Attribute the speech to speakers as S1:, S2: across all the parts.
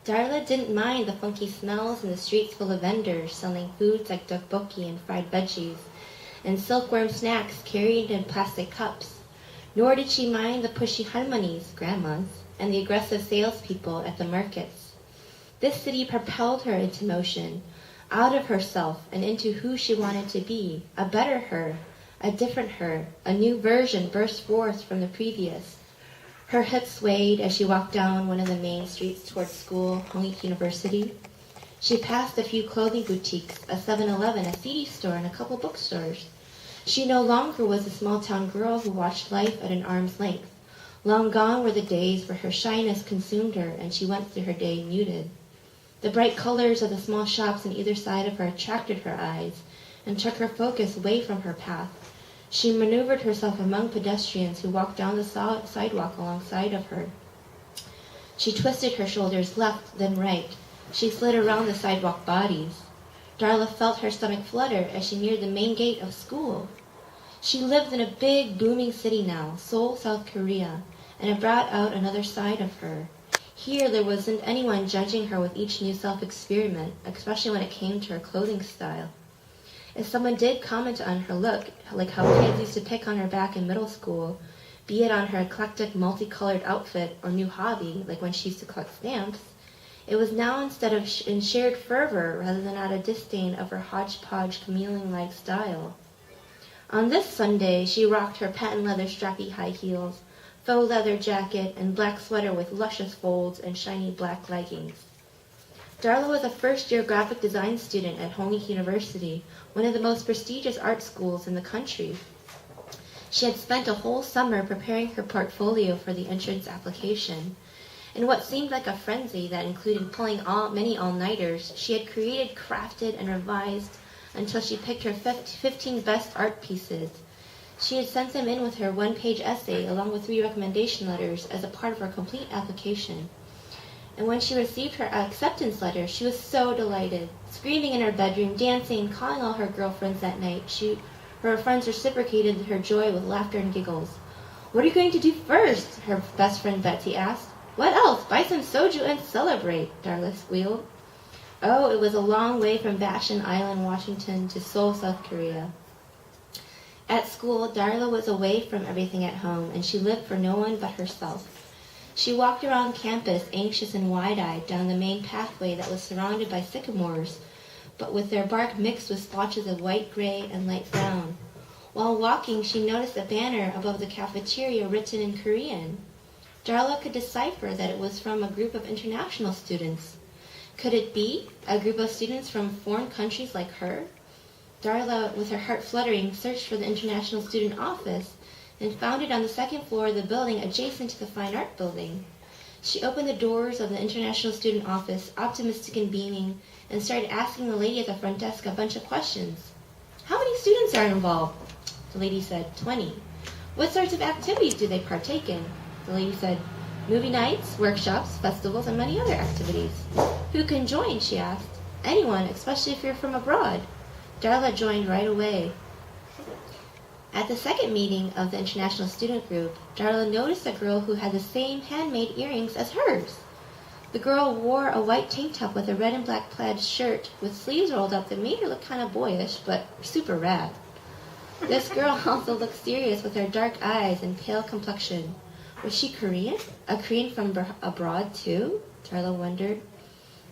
S1: Darla didn't mind the funky smells in the streets full of vendors selling foods like tteokbokki and fried veggies, and silkworm snacks carried in plastic cups. Nor did she mind the pushy halmanis, grandmas, and the aggressive salespeople at the markets. This city propelled her into motion, out of herself and into who she wanted to be, a better her, a different her, a new version burst forth from the previous. Her hips swayed as she walked down one of the main streets towards school, Hongik University. She passed a few clothing boutiques, a 7-Eleven, a CD store, and a couple bookstores. She no longer was a small-town girl who watched life at an arm's length. Long gone were the days where her shyness consumed her and she went through her day muted. The bright colors of the small shops on either side of her attracted her eyes and took her focus away from her path. She maneuvered herself among pedestrians who walked down the sidewalk alongside of her. She twisted her shoulders left, then right. She slid around the sidewalk bodies. Darla felt her stomach flutter as she neared the main gate of school. She lived in a big, booming city now, Seoul, South Korea, and it brought out another side of her. Here there wasn't anyone judging her with each new self-experiment, especially when it came to her clothing style. If someone did comment on her look, like how kids used to pick on her back in middle school, be it on her eclectic, multicolored outfit or new hobby, like when she used to collect stamps, it was now instead of in shared fervor rather than out of disdain of her hodgepodge chameleon-like style. On this Sunday, she rocked her patent leather strappy high heels, faux leather jacket, and black sweater with luscious folds and shiny black leggings. Darla was a first-year graphic design student at Hongik University, one of the most prestigious art schools in the country. She had spent a whole summer preparing her portfolio for the entrance application. In what seemed like a frenzy that included pulling many all-nighters, she had created, crafted, and revised until she picked her 15 best art pieces. She had sent them in with her one-page essay along with 3 recommendation letters as a part of her complete application. And when she received her acceptance letter, she was so delighted. Screaming in her bedroom, dancing, calling all her girlfriends that night, her friends reciprocated her joy with laughter and giggles. "What are you going to do first?" her best friend Betsy asked. "What else? Buy some soju and celebrate," Darla squealed. Oh, it was a long way from Vashon Island, Washington, to Seoul, South Korea. At school, Darla was away from everything at home, and she lived for no one but herself. She walked around campus, anxious and wide-eyed, down the main pathway that was surrounded by sycamores, but with their bark mixed with splotches of white, gray, and light brown. While walking, she noticed a banner above the cafeteria written in Korean. Darla could decipher that it was from a group of international students. Could it be a group of students from foreign countries like her? Darla, with her heart fluttering, searched for the International Student Office and found it on the 2nd floor of the building adjacent to the Fine Art Building. She opened the doors of the International Student Office, optimistic and beaming, and started asking the lady at the front desk a bunch of questions. "How many students are involved?" The lady said, 20. "What sorts of activities do they partake in?" The lady said, "Movie nights, workshops, festivals, and many other activities." "Who can join?" she asked. "Anyone, especially if you're from abroad." Darla joined right away. At the second meeting of the International Student Group, Darla noticed a girl who had the same handmade earrings as hers. The girl wore a white tank top with a red and black plaid shirt with sleeves rolled up that made her look kind of boyish, but super rad. This girl also looked serious with her dark eyes and pale complexion. Was she Korean? A Korean from abroad, too? Darla wondered.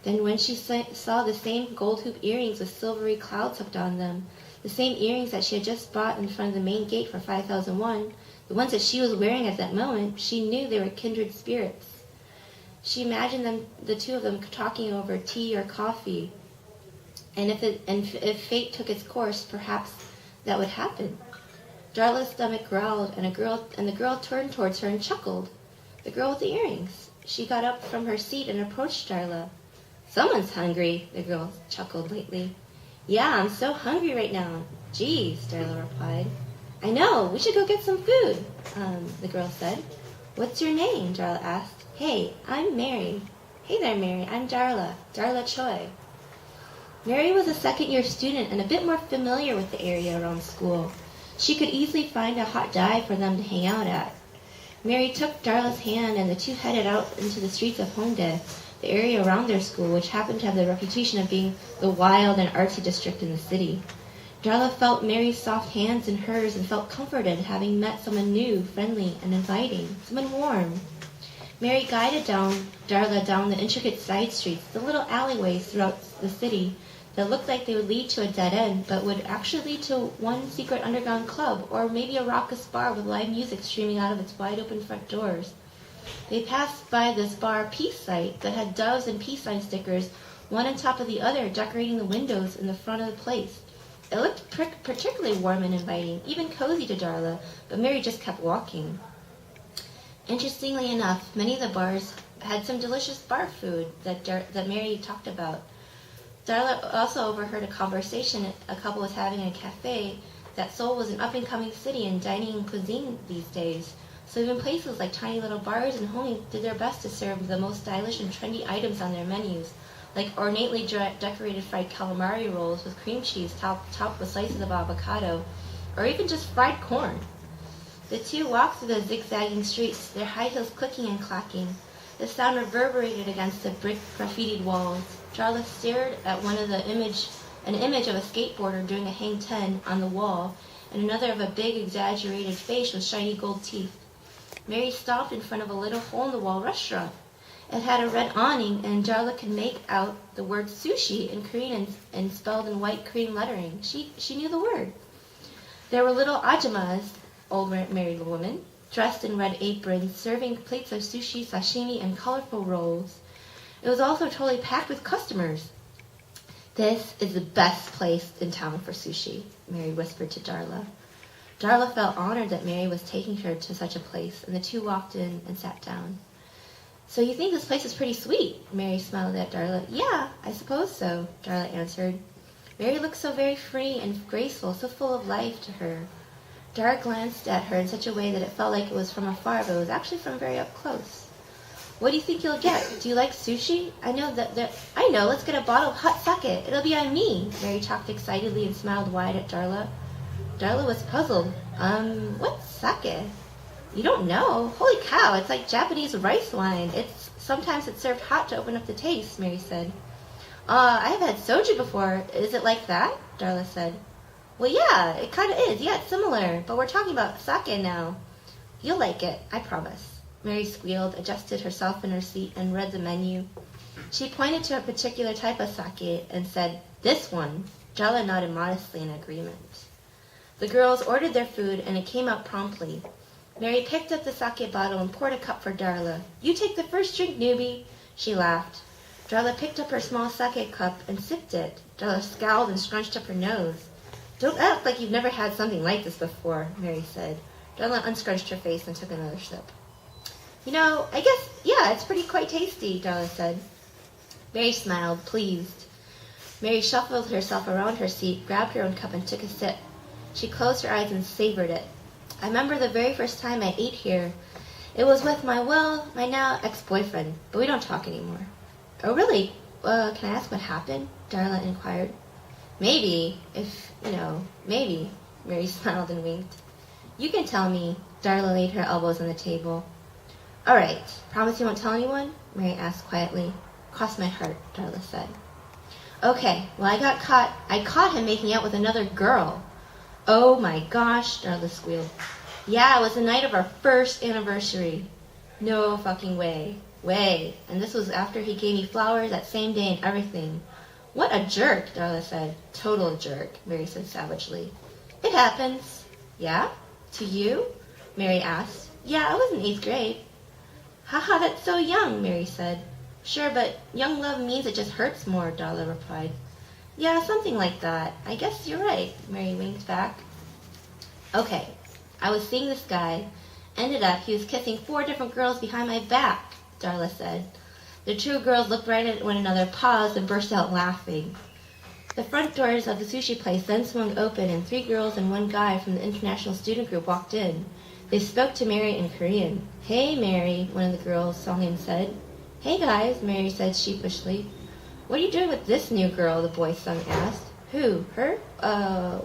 S1: Then when she saw the same gold hoop earrings with silvery clouds hooked on them, the same earrings that she had just bought in front of the main gate for 5,001, the ones that she was wearing at that moment, she knew they were kindred spirits. She imagined the two of them talking over tea or coffee, and if fate took its course, perhaps that would happen. Darla's stomach growled, and the girl turned towards her and chuckled. The girl with the earrings. She got up from her seat and approached Darla. "Someone's hungry," the girl chuckled lightly. "Yeah, I'm so hungry right now." "Geez," Darla replied. "I know, we should go get some food," the girl said. "What's your name?" Darla asked. "Hey, I'm Mary." "Hey there, Mary, I'm Darla Choi." Mary was a second-year student and a bit more familiar with the area around school. She could easily find a hot dive for them to hang out at. Mary took Darla's hand and the two headed out into the streets of Hongdae, the area around their school, which happened to have the reputation of being the wild and artsy district in the city. Darla felt Mary's soft hands in hers and felt comforted having met someone new, friendly, and inviting, someone warm. Mary guided Darla down the intricate side streets, the little alleyways throughout the city that looked like they would lead to a dead end, but would actually lead to one secret underground club, or maybe a raucous bar with live music streaming out of its wide-open front doors. They passed by this bar peace site that had doves and peace sign stickers, one on top of the other, decorating the windows in the front of the place. It looked particularly warm and inviting, even cozy to Darla, but Mary just kept walking. Interestingly enough, many of the bars had some delicious bar food that Mary talked about. Darla also overheard a conversation a couple was having in a cafe that Seoul was an up-and-coming city in dining and cuisine these days. So even places like tiny little bars and homes did their best to serve the most stylish and trendy items on their menus, like ornately decorated fried calamari rolls with cream cheese topped with slices of avocado, or even just fried corn. The two walked through the zigzagging streets, their high heels clicking and clacking. The sound reverberated against the brick graffitied walls. Darla stared at an image of a skateboarder doing a hang 10 on the wall, and another of a big exaggerated face with shiny gold teeth. Mary stopped in front of a little hole-in-the-wall restaurant. It had a red awning, and Darla could make out the word sushi in Korean and spelled in white Korean lettering. She knew the word. There were little ajumas, old married women, dressed in red aprons, serving plates of sushi, sashimi, and colorful rolls. It was also totally packed with customers. "This is the best place in town for sushi," Mary whispered to Darla. Darla felt honored that Mary was taking her to such a place, and the two walked in and sat down. "So you think this place is pretty sweet?" Mary smiled at Darla. "Yeah, I suppose so," Darla answered. Mary looked so very free and graceful, so full of life to her. Darla glanced at her in such a way that it felt like it was from afar, but it was actually from very up close. "What do you think you'll get? Do you like sushi? I know, let's get a bottle of hot sake. It'll be on me." Mary talked excitedly and smiled wide at Darla. Darla was puzzled. What's sake?" "You don't know? Holy cow, it's like Japanese rice wine. Sometimes it's served hot to open up the taste," Mary said. I have had soju before. Is it like that?" Darla said. "Well, yeah, it kind of is. Yeah, it's similar. But we're talking about sake now. You'll like it, I promise." Mary squealed, adjusted herself in her seat, and read the menu. She pointed to a particular type of sake and said, "This one." Darla nodded modestly in agreement. The girls ordered their food, and it came out promptly. Mary picked up the sake bottle and poured a cup for Darla. "You take the first drink, newbie." She laughed. Darla picked up her small sake cup and sipped it. Darla scowled and scrunched up her nose. "Don't act like you've never had something like this before," Mary said. Darla unscrunched her face and took another sip. I guess, yeah, it's quite tasty," Darla said. Mary smiled, pleased. Mary shuffled herself around her seat, grabbed her own cup, and took a sip. She closed her eyes and savored it. "I remember the very first time I ate here. It was with my now ex-boyfriend, but we don't talk anymore." "Oh, really? Can I ask what happened?" Darla inquired. Maybe, Mary smiled and winked. "You can tell me." Darla laid her elbows on the table. "All right, promise you won't tell anyone?" Mary asked quietly. "Cross my heart," Darla said. "Okay, well, I caught him making out with another girl." "Oh my gosh," Darla squealed. "Yeah, it was the night of our first anniversary." "No fucking way. And this was after he gave me flowers that same day and everything." "What a jerk," Darla said. "Total jerk," Mary said savagely. "It happens." "Yeah? To you?" Mary asked. "Yeah, I was in 8th grade." "Haha, that's so young," Mary said. "Sure, but young love means it just hurts more," Darla replied. "Yeah, something like that. I guess you're right," Mary winked back. "Okay, I was seeing this guy. Ended up, he was kissing 4 different girls behind my back," Darla said. The 2 girls looked right at one another, paused, and burst out laughing. The front doors of the sushi place then swung open, and 3 girls and 1 guy from the international student group walked in. They spoke to Mary in Korean. "Hey, Mary," one of the girls, Songin, said. "Hey, guys," Mary said sheepishly. "What are you doing with this new girl?" the boy Sung asked. "Who? Her?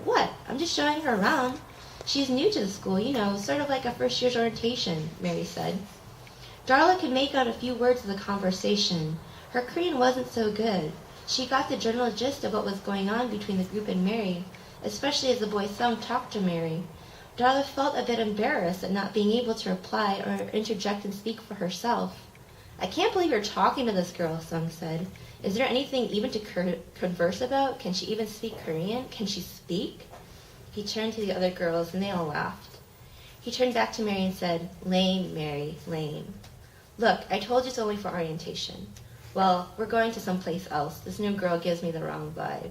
S1: What? I'm just showing her around. She's new to the school, sort of like a first year's orientation," Mary said. Darla could make out a few words of the conversation. Her Korean wasn't so good. She got the general gist of what was going on between the group and Mary, especially as the boy Sung talked to Mary. Darla felt a bit embarrassed at not being able to reply or interject and speak for herself. "I can't believe you're talking to this girl," Sung said. "Is there anything even to converse about? Can she even speak Korean? Can she speak?" He turned to the other girls, and they all laughed. He turned back to Mary and said, "Lame, Mary, lame. Look, I told you it's only for orientation. Well, we're going to someplace else. This new girl gives me the wrong vibe."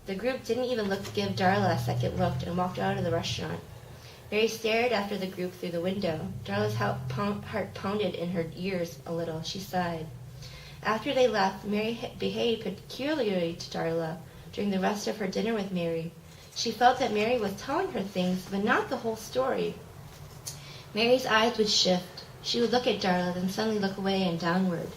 S1: The group didn't even look to give Darla a second look and walked out of the restaurant. Mary stared after the group through the window. Darla's heart pounded in her ears a little. She sighed. After they left, Mary behaved peculiarly to Darla during the rest of her dinner with Mary. She felt that Mary was telling her things, but not the whole story. Mary's eyes would shift. She would look at Darla, then suddenly look away and downward.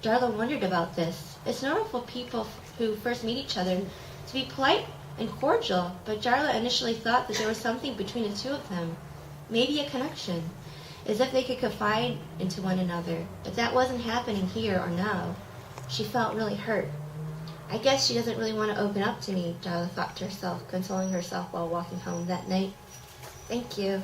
S1: Darla wondered about this. It's normal for people who first meet each other to be polite and cordial, but Darla initially thought that there was something between the two of them, maybe a connection, as if they could confide into one another, but that wasn't happening here or now. She felt really hurt. "I guess she doesn't really want to open up to me," Darla thought to herself, consoling herself while walking home that night. Thank you.